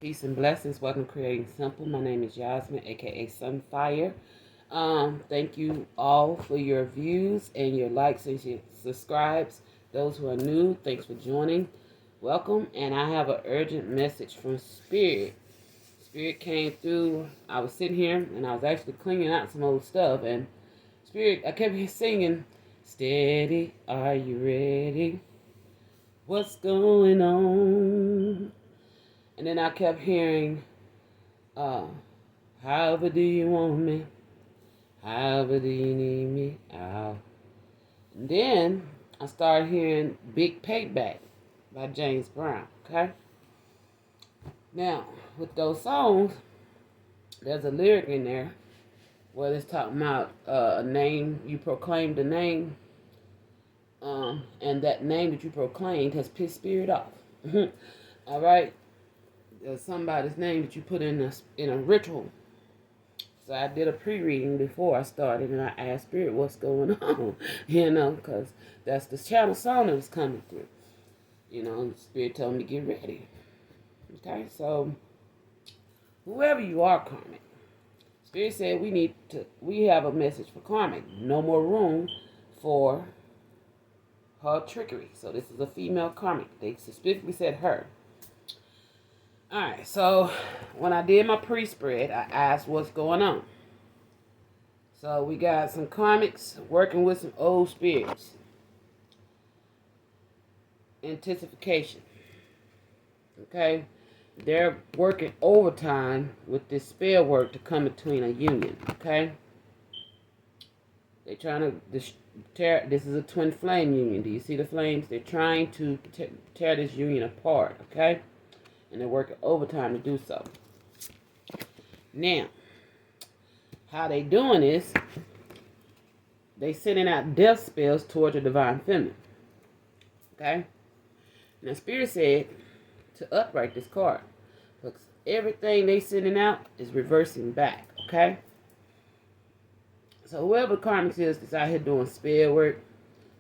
Peace and blessings. Welcome to Creating Simple. My name is Yasmin, aka Sunfire. Thank you all for your views and your likes and your subscribes. Those who are new, thanks for joining. Welcome. And I have an urgent message from Spirit. Spirit came through. I was sitting here and I was actually cleaning out some old stuff. And Spirit, I kept singing, "Steady, are you ready? What's going on?" And then I kept hearing, uh, "However do you want me? However do you need me?" Ow. And then I started hearing "Big Payback" by James Brown. Okay. Now, with those songs, there's a lyric in there where it's talking about a name, you proclaimed a name, and that name that you proclaimed has pissed Spirit off. All right. There's somebody's name that you put in a ritual. So I did a pre-reading before I started, and I asked Spirit, "What's going on?" Because that's the channel song that was coming through. Spirit told me to get ready. Okay, so whoever you are, karmic, Spirit said we have a message for karmic. No more room for her trickery. So this is a female karmic. They specifically said her. Alright, so when I did my pre-spread, I asked what's going on. So we got some karmics working with some old spirits. Anticipation. Okay? They're working overtime with this spell work to come between a union. Okay? They're trying to tear. This is a twin flame union. Do you see the flames? They're trying to tear this union apart. Okay? And they're working overtime to do so. Now, how they doing this, they sending out death spells towards the divine feminine. Okay? Now, Spirit said to upright this card. Because everything they sending out is reversing back. Okay? So whoever karmics is that's out here doing spell work,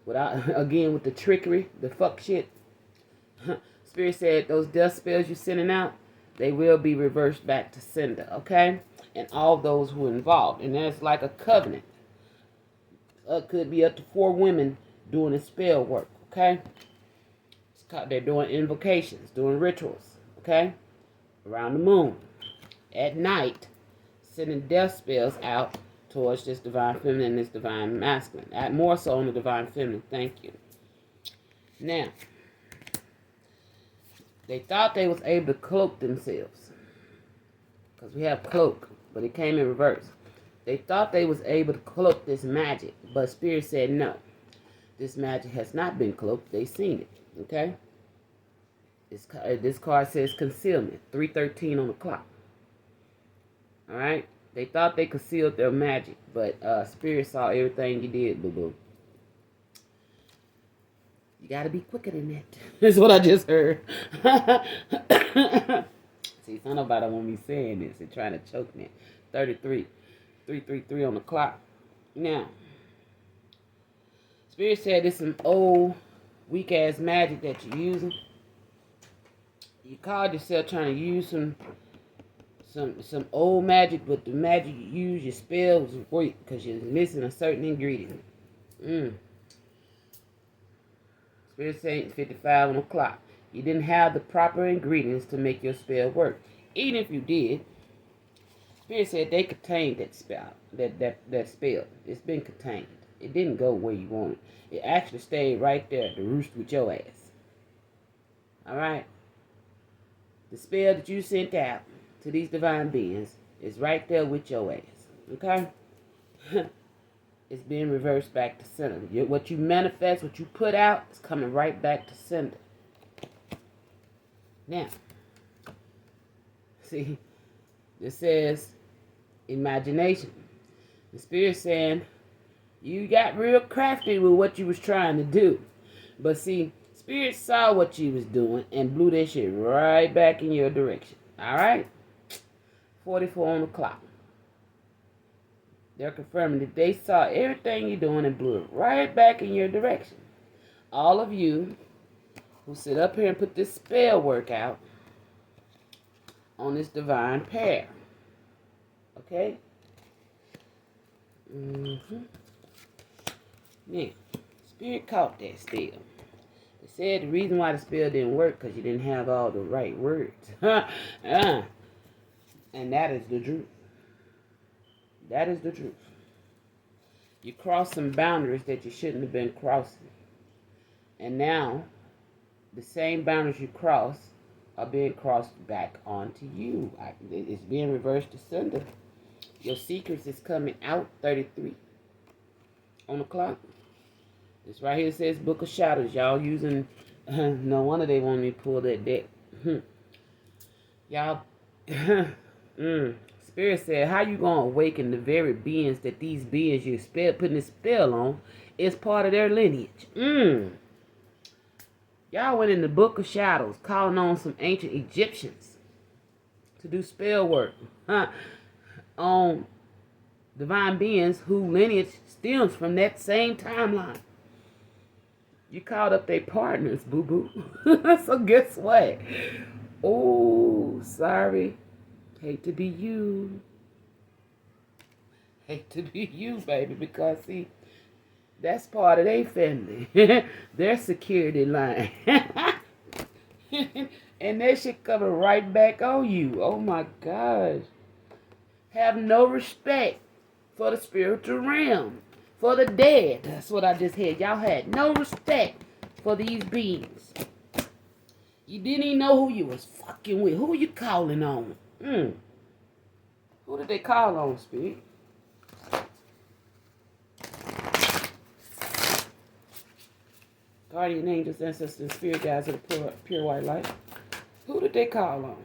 without, again, with the trickery, the fuck shit, Spirit said those death spells you're sending out, they will be reversed back to sender, okay? And all those who are involved. And that's like a covenant. It could be up to 4 women doing the spell work, okay? They're doing invocations, doing rituals, okay? Around the moon. At night, sending death spells out towards this divine feminine and this divine masculine. More so on the divine feminine, thank you. Now, they thought they was able to cloak themselves. Because we have cloak, but it came in reverse. They thought they was able to cloak this magic, but Spirit said no. This magic has not been cloaked. They seen it, okay? This card says concealment, 313 on the clock. All right? They thought they concealed their magic, but Spirit saw everything you did, boo-boo. You gotta be quicker than that. That's what I just heard. See, some nobody want me saying this and trying to choke me. 33. 333 on the clock. Now, Spirit said this is some old, weak-ass magic that you're using. You called yourself trying to use some old magic, but the magic you use, your spells weak because you're missing a certain ingredient. Spirit saying 55 on the clock. You didn't have the proper ingredients to make your spell work. Even if you did, Spirit said they contained that spell. That spell. It's been contained. It didn't go where you wanted. It actually stayed right there to roost with your ass. Alright? The spell that you sent out to these divine beings is right there with your ass. Okay? It's being reversed back to center. What you manifest, what you put out, is coming right back to center. Now, see, this says imagination. The Spirit saying you got real crafty with what you was trying to do. But see, Spirit saw what you was doing and blew that shit right back in your direction. Alright? 44 on the clock. They're confirming that they saw everything you're doing and blew it right back in your direction. All of you who sit up here and put this spell work out on this divine pair. Okay? Now, Spirit caught that spell. It said the reason why the spell didn't work because you didn't have all the right words. And that is the truth. That is the truth. You crossed some boundaries that you shouldn't have been crossing. And now, the same boundaries you crossed are being crossed back onto you. It's being reversed to sender. Your secrets is coming out 33 on the clock. This right here says Book of Shadows. Y'all using, no wonder they want me to pull that deck. Y'all, Spirit said, how you going to awaken the very beings that these beings you're putting a spell on is part of their lineage? Y'all went in the Book of Shadows, calling on some ancient Egyptians to do spell work on divine beings whose lineage stems from that same timeline. You called up their partners, boo-boo. So guess what? Oh, sorry. Hate to be you. Hate to be you, baby, because, see, that's part of their family. Their security line. And that shit coming right back on you. Oh, my gosh. Have no respect for the spiritual realm. For the dead. That's what I just had. Y'all had no respect for these beings. You didn't even know who you was fucking with. Who you calling on? Who did they call on, Spirit? Guardian angels, ancestors, spirit guides of the pure white light. Who did they call on?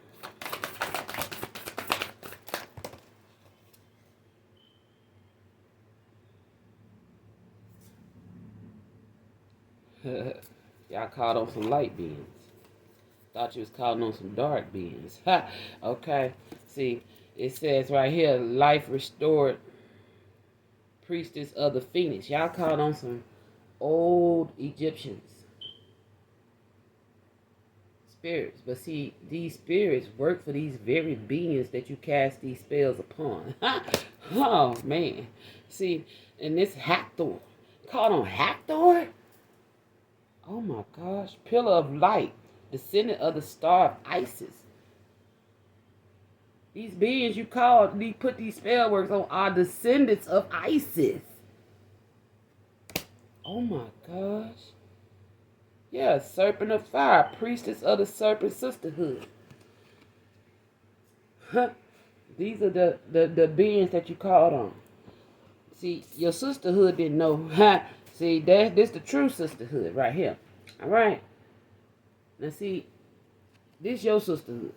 Y'all called on some light beings. Thought you was calling on some dark beings. Okay. See, it says right here, life restored priestess of the phoenix. Y'all called on some old Egyptians. Spirits. But see, these spirits work for these very beings that you cast these spells upon. Oh, man. See, and this Hathor. Called on Hathor? Oh my gosh. Pillar of light. Descendant of the star of Isis. These beings you called, put these spell works on, are descendants of Isis. Oh my gosh. Yeah, serpent of fire. Priestess of the serpent sisterhood. These are the beings that you called on. See, your sisterhood didn't know. See, this the true sisterhood right here. All right. Now see, this your sisterhood.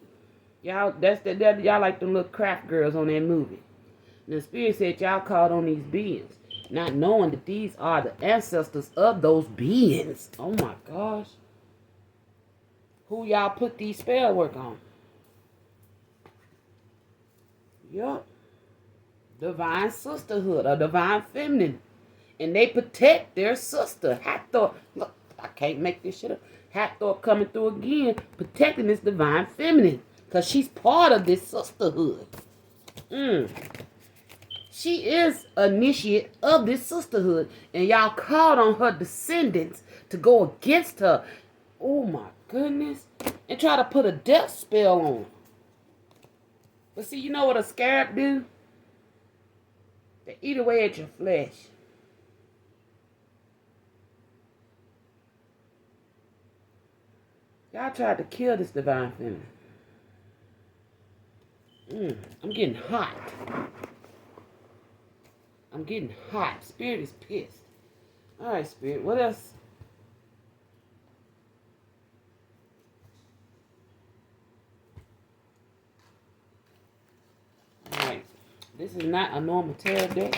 Y'all, y'all like them little craft girls on that movie. And the Spirit said y'all called on these beings, not knowing that these are the ancestors of those beings. Oh my gosh. Who y'all put these spell work on? Yup. Divine sisterhood, or divine feminine. And they protect their sister. Hathor. Look, I can't make this shit up. Hathor coming through again, protecting this divine feminine. Because she's part of this sisterhood. She is initiate of this sisterhood. And y'all called on her descendants to go against her. Oh my goodness. And try to put a death spell on her. But see, you know what a scarab do? They eat away at your flesh. Y'all tried to kill this divine feminine. I'm getting hot. I'm getting hot. Spirit is pissed. All right, Spirit. What else? All right. This is not a normal tarot deck.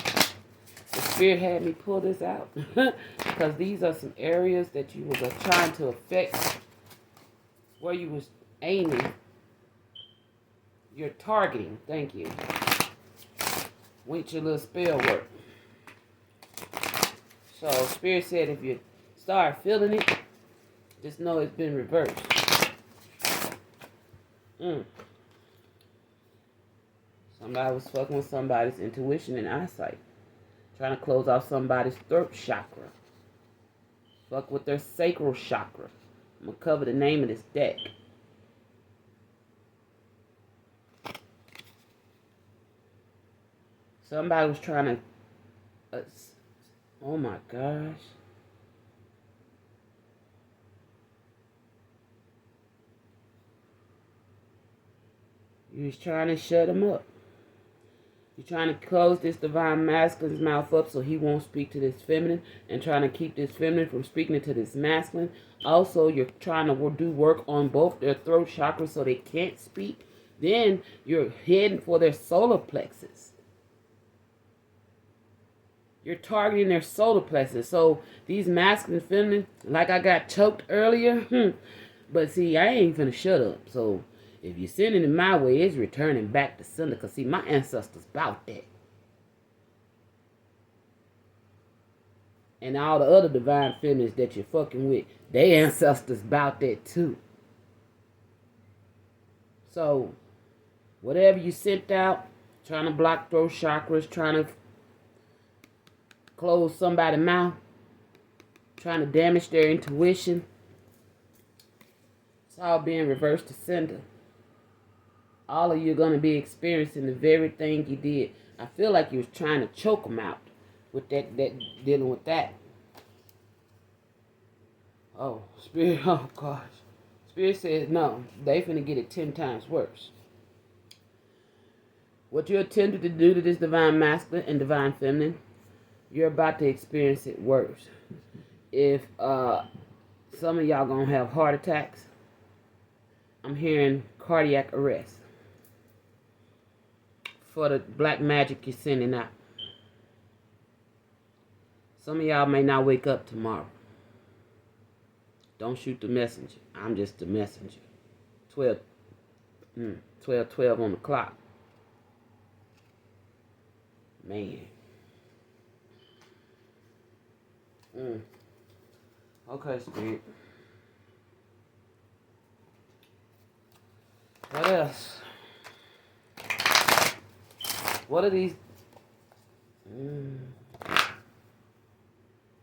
The Spirit had me pull this out because these are some areas that you were trying to affect, where you was aiming. You're targeting. Thank you. With your little spell work. So Spirit said if you start feeling it, just know it's been reversed. Somebody was fucking with somebody's intuition and eyesight. Trying to close off somebody's throat chakra. Fuck with their sacral chakra. I'm going to cover the name of this deck. Somebody was trying to... oh my gosh. You was trying to shut him up. You're trying to close this divine masculine's mouth up so he won't speak to this feminine, and trying to keep this feminine from speaking to this masculine. Also, you're trying to do work on both their throat chakras so they can't speak. Then you're heading for their solar plexus. You're targeting their solar plexus. So these masculine and feminine, like I got choked earlier, but see, I ain't finna shut up. So if you're sending it my way, it's returning back to sender. Because, see, my ancestors about that. And all the other divine feminines that you're fucking with, they ancestors about that too. So, whatever you sent out, trying to block throat chakras, trying to close somebody's mouth, trying to damage their intuition, it's all being reversed to sender. All of you are going to be experiencing the very thing you did. I feel like you was trying to choke them out with that dealing with that. Oh, Spirit, oh gosh. Spirit says no, they finna get it 10 times worse. What you attempted to do to this divine masculine and divine feminine, you're about to experience it worse. If some of y'all gonna have heart attacks, I'm hearing cardiac arrest for the black magic you're sending out. Some of y'all may not wake up tomorrow. Don't shoot the messenger. I'm just the messenger. 12 on the clock. Man. Okay, Spirit. What else? What are these?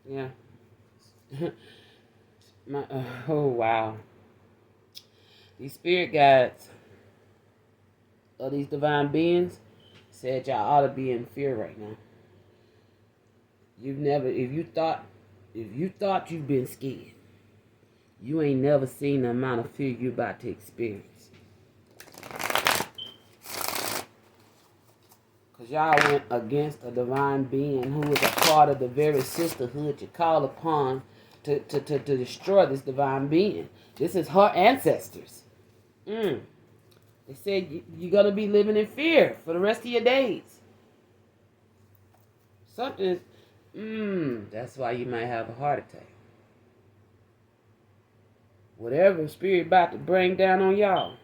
Yeah. Oh, wow. These spirit guides of these divine beings said y'all ought to be in fear right now. If you thought you've been scared, you ain't never seen the amount of fear you're about to experience. Because y'all went against a divine being who is a part of the very sisterhood you call upon to destroy this divine being. This is her ancestors. They said you're going to be living in fear for the rest of your days. Something is, that's why you might have a heart attack. Whatever spirit about to bring down on y'all,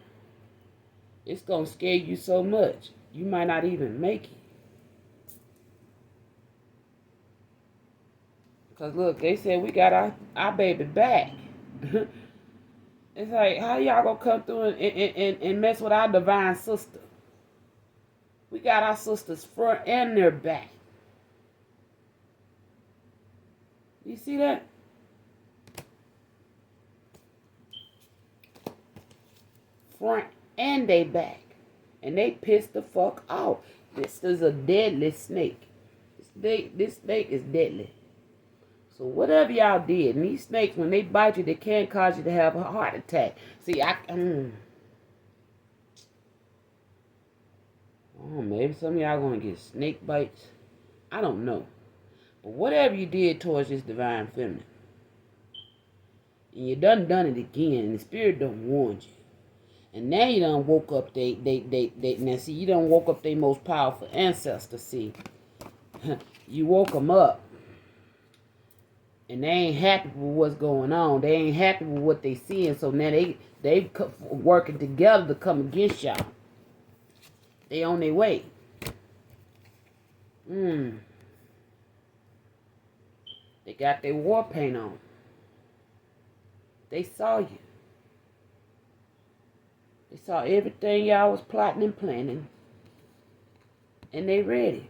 it's going to scare you so much, you might not even make it. Because look, they said we got our baby back. It's like, how y'all gonna come through and mess with our divine sister? We got our sisters front and their back. You see that? Front and they back. And they pissed the fuck off. This is a deadly snake. This snake is deadly. So whatever y'all did, and these snakes, when they bite you, they can cause you to have a heart attack. See, maybe some of y'all gonna get snake bites. I don't know. But whatever you did towards this divine feminine, and you done it again, and the spirit done warned you. And now you done woke up now see, you done woke up their most powerful ancestor, see. You woke them up. And they ain't happy with what's going on. They ain't happy with what they seeing. So now they working together to come against y'all. They on their way. They got their war paint on. They saw you. They saw everything y'all was plotting and planning. And they ready.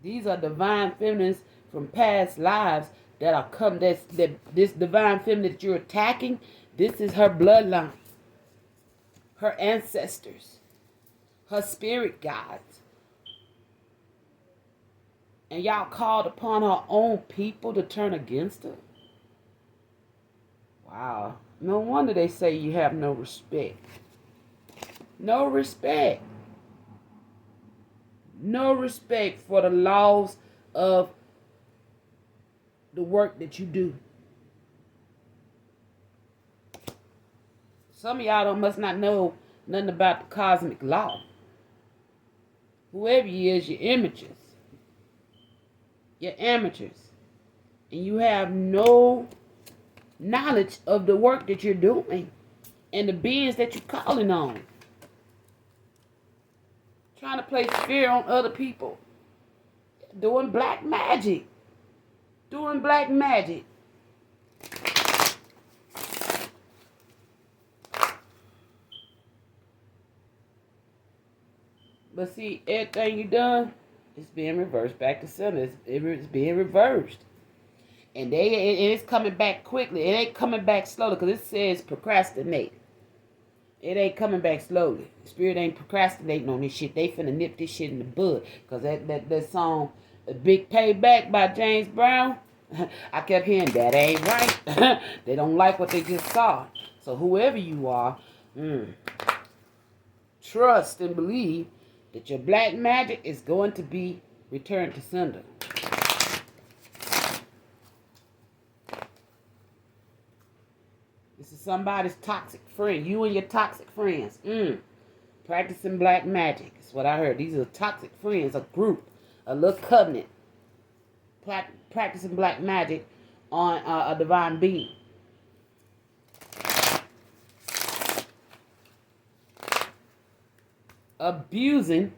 These are divine feminines from past lives that are come. That this divine feminine that you're attacking, this is her bloodline, her ancestors, her spirit guides. And y'all called upon her own people to turn against her. Wow. No wonder they say you have no respect. No respect. No respect for the laws of the work that you do. Some of y'all must not know nothing about the cosmic law. Whoever you is, you're amateurs. You're amateurs. And you have no knowledge of the work that you're doing and the beings that you're calling on. Trying to place fear on other people. Doing black magic. Doing black magic. But see, everything you done is being reversed back to center. It's being reversed. And it's coming back quickly. It ain't coming back slowly because it says procrastinate. It ain't coming back slowly. Spirit ain't procrastinating on this shit. They finna nip this shit in the bud. Because that song, A Big Payback by James Brown, I kept hearing that ain't right. They don't like what they just saw. So whoever you are, trust and believe that your black magic is going to be returned to sender. This is somebody's toxic friend. You and your toxic friends. Practicing black magic. That's what I heard. These are toxic friends, a group, a little covenant. Practicing black magic on a divine being. Abusing.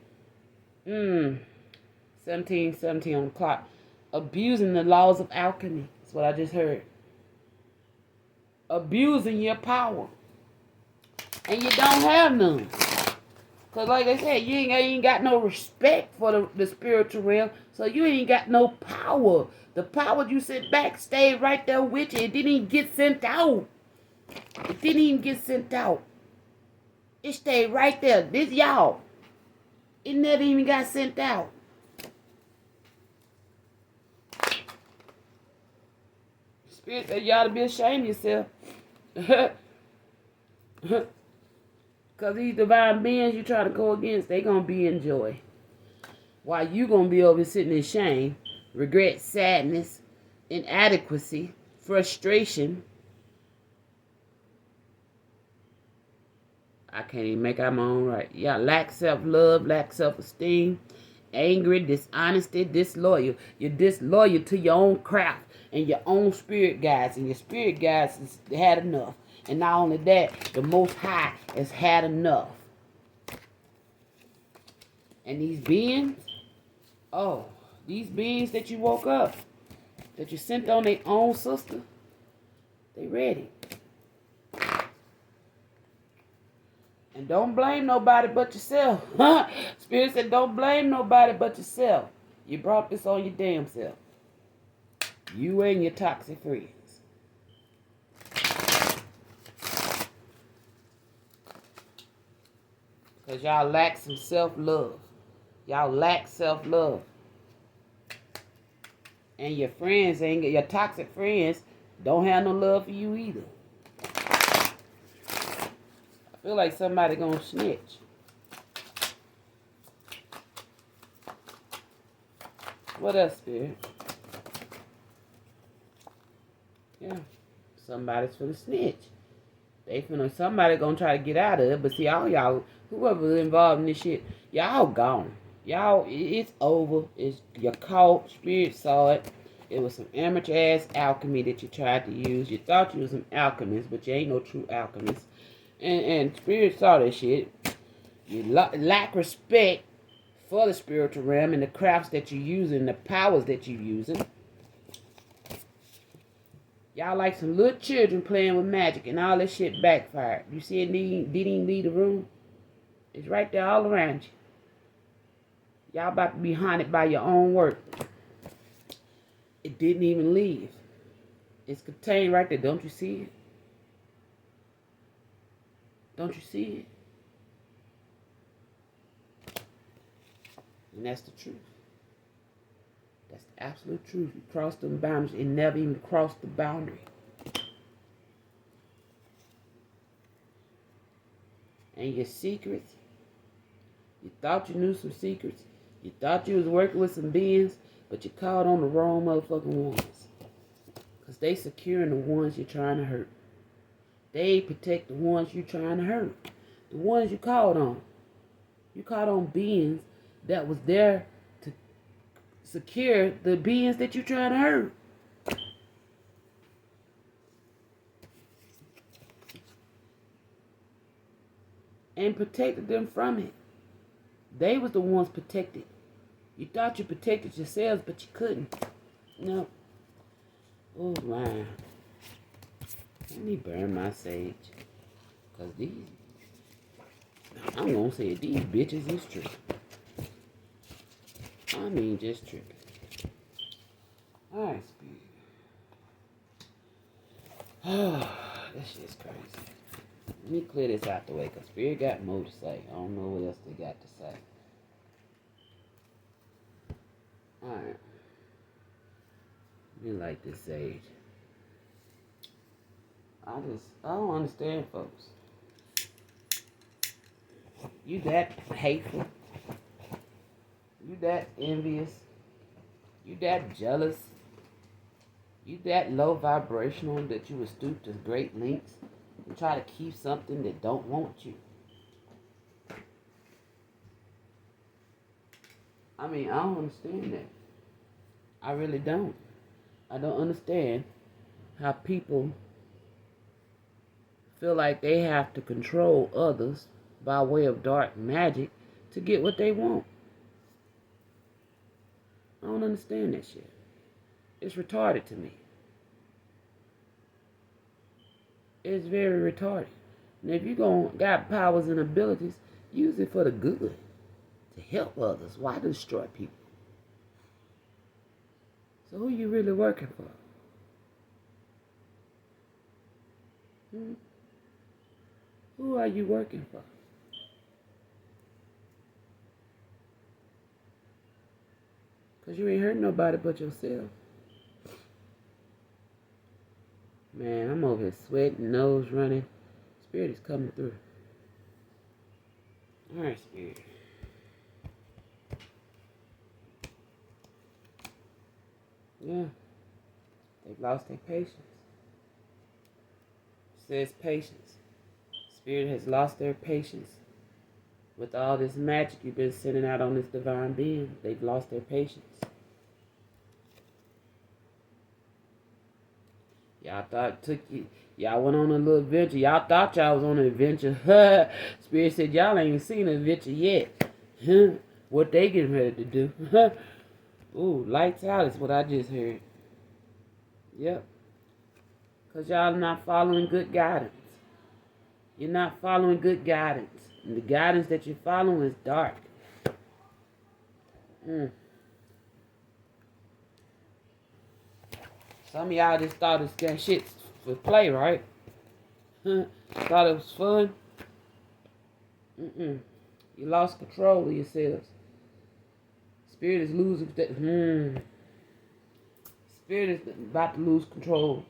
17 on the clock. Abusing the laws of alchemy. That's what I just heard. Abusing your power. And you don't have none. Because like I said, you ain't got no respect for the spiritual realm. So you ain't got no power. The power you sit back stayed right there with you. It didn't even get sent out. It didn't even get sent out. It stayed right there. This y'all. It never even got sent out. Spirit said you ought to be ashamed of yourself. Because these divine beings you try to go against, they going to be in joy. While you going to be over sitting in shame, regret, sadness, inadequacy, frustration. I can't even make out my own right. Yeah, lack self-love, lack self-esteem, angry, dishonesty, disloyal. You're disloyal to your own craft and your own spirit guides. And your spirit guides has had enough. And not only that, the Most High has had enough. And these beings, these beings that you woke up, that you sent on their own sister, they ready. And don't blame nobody but yourself. Spirit said, don't blame nobody but yourself. You brought this on your damn self. You and your toxic friends. Because y'all lack some self-love. Y'all lack self-love. And your friends your toxic friends don't have no love for you either. I feel like somebody gonna snitch. What else, Spirit? Yeah. Somebody's finna snitch. Somebody gonna try to get out of it. But see, all y'all, whoever's involved in this shit, y'all gone. Y'all, it's over. You're caught. Spirit saw it. It was some amateur ass alchemy that you tried to use. You thought you was an alchemist, but you ain't no true alchemist. And Spirit saw that shit. You lack respect for the spiritual realm and the crafts that you're using, the powers that you're using. Y'all like some little children playing with magic and all that shit backfired. You see it didn't even leave the room? It's right there all around you. Y'all about to be haunted by your own work. It didn't even leave. It's contained right there. Don't you see it? Don't you see it? And that's the truth. That's the absolute truth. You crossed them boundaries. It never even crossed the boundary. And your secrets, you thought you knew some secrets. You thought you was working with some beings, but you called on the wrong motherfucking ones. Because they securing the ones you're trying to hurt. They protect the ones you're trying to hurt. The ones you called on. You called on beings that was there to secure the beings that you're trying to hurt. And protected them from it. They was the ones protected. You thought you protected yourselves, but you couldn't. No. Oh, wow. Let me burn my sage. Because these, I'm going to say these bitches is tripping. I mean, just tripping. Alright, Spirit. Oh, this shit's crazy. Let me clear this out the way, because Spirit got more to say. I don't know what else they got to say. Alright. Let me light this sage. I don't understand, folks. You that hateful? You that envious? You that jealous? You that low vibrational that you would stoop to great lengths and try to keep something that don't want you? I mean, I don't understand that. I really don't. I don't understand how people feel like they have to control others by way of dark magic to get what they want. I don't understand that shit. It's retarded to me. It's very retarded. And if you got powers and abilities, use it for the good. To help others. Why destroy people? So who you really working for? Who are you working for? Because you ain't hurt nobody but yourself. Man, I'm over here sweating, nose running. Spirit is coming through. Alright, Spirit. Yeah. They've lost their patience. It says patience. Spirit has lost their patience. With all this magic you've been sending out on this divine being, they've lost their patience. Y'all thought y'all went on a little adventure. Y'all thought y'all was on an adventure. Spirit said y'all ain't seen an adventure yet. What they getting ready to do. Ooh, lights out is what I just heard. Yep. Because y'all not following good guidance. You're not following good guidance. And the guidance that you're following is dark. Some of y'all just thought that shit was play, right? Thought it was fun. You lost control of yourselves. Spirit is losing. Spirit is about to lose control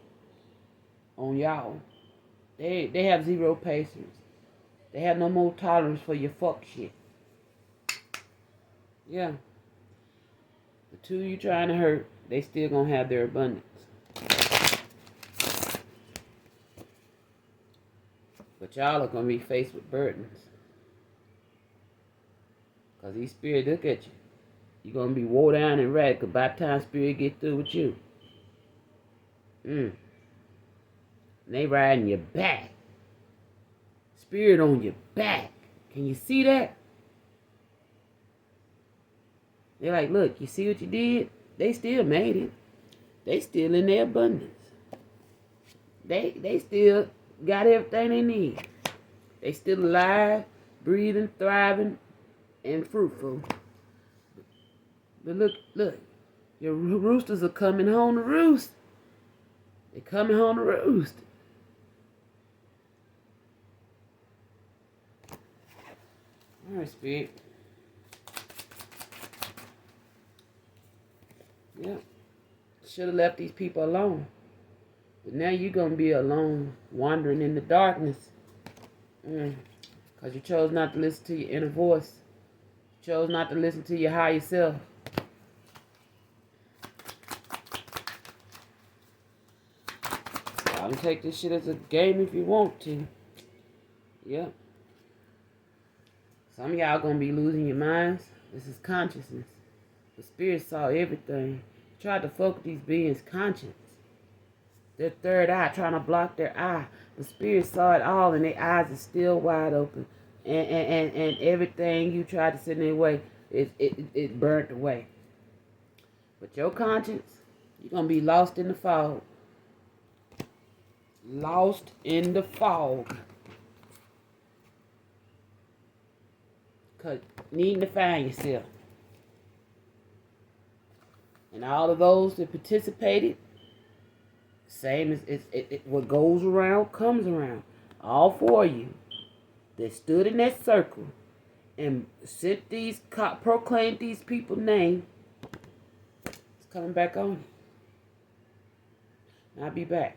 on y'all. They have zero patience. They have no more tolerance for your fuck shit. Yeah. The two you trying to hurt, they still gonna have their abundance. But y'all are gonna be faced with burdens. Because these spirits look at you. You're gonna be wore down and radical by the time spirit get through with you. And they riding your back. Spirit on your back. Can you see that? They're like, look, you see what you did? They still made it. They still in their abundance. They still got everything they need. They still alive. breathing, thriving, and fruitful. But look, your roosters are coming home to roost. They're coming home to roost. All right, Spirit. Yeah. Should have left these people alone. But now you're going to be alone, wandering in the darkness. Because you chose not to listen to your inner voice. You chose not to listen to your higher self. Y'all can take this shit as a game if you want to. Yeah. Some of y'all going to be losing your minds. This is consciousness. The spirit saw everything. Tried to fuck with these beings' conscience. Their third eye, trying to block their eye. The spirit saw it all, and their eyes are still wide open. And everything you tried to send their way, it burnt away. But your conscience, you're going to be lost in the fog. Lost in the fog. Because needing to find yourself. And all of those that participated, same as what goes around comes around. All four of you that stood in that circle and sent proclaimed these people's name, it's coming back on. I'll be back.